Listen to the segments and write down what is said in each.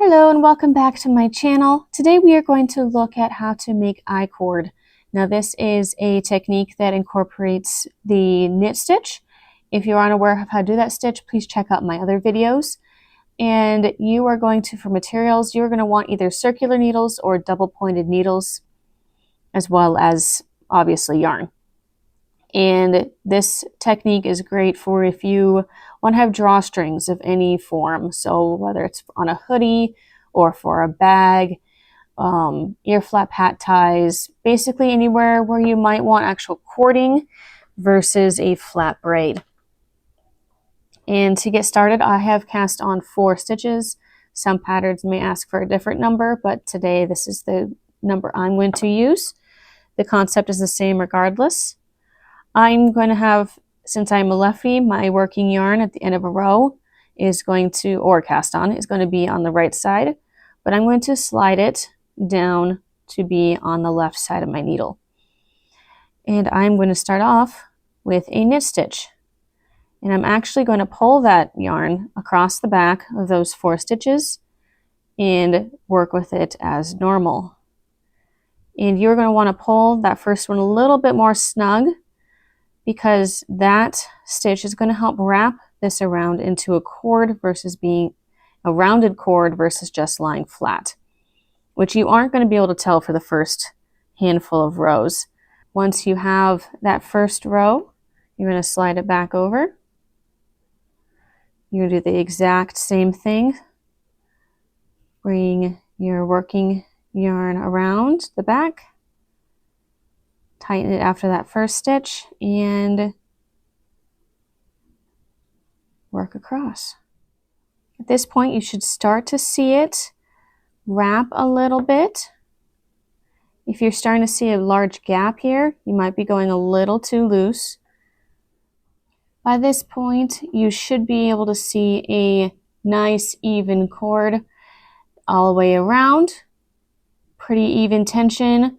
Hello and welcome back to my channel. Today we are going to look at how to make I-cord. Now this is a technique that incorporates the knit stitch. If you're unaware of how to do that stitch, please check out my other videos. And you are going to, for materials, you're going to want either circular needles or double pointed needles, as well as obviously yarn. And this technique is great for if you want to have drawstrings of any form. So whether it's on a hoodie or for a bag, ear flap hat ties, basically anywhere where you might want actual cording versus a flat braid. And to get started, I have cast on 4 stitches. Some patterns may ask for a different number, but today this is the number I'm going to use. The concept is the same regardless. I'm going to have, since I'm a lefty, my working yarn at the end of a row is going to, or cast on, is going to be on the right side, but I'm going to slide it down to be on the left side of my needle. And I'm going to start off with a knit stitch. And I'm actually going to pull that yarn across the back of those 4 stitches and work with it as normal. And you're going to want to pull that first one a little bit more snug, because that stitch is going to help wrap this around into a cord versus being a rounded cord versus just lying flat, which you aren't going to be able to tell for the first handful of rows. Once you have that first row, you're going to slide it back over. You're going to do the exact same thing. Bring your working yarn around the back. Tighten it after that first stitch and work across. At this point, you should start to see it wrap a little bit. If you're starting to see a large gap here, you might be going a little too loose. By this point, you should be able to see a nice even cord all the way around. Pretty even tension.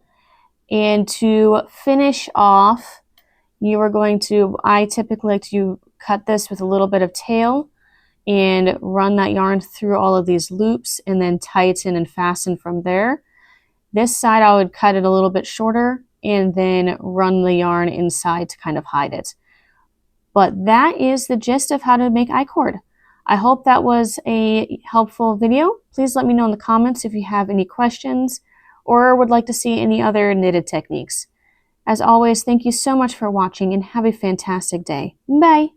And to finish off, you are going to, I typically like to cut this with a little bit of tail and run that yarn through all of these loops and then tighten and fasten from there. This side I would cut it a little bit shorter and then run the yarn inside to kind of hide it. But that is the gist of how to make I-cord. I hope that was a helpful video. Please let me know in the comments if you have any questions or would like to see any other knitted techniques. As always, thank you so much for watching and have a fantastic day. Bye!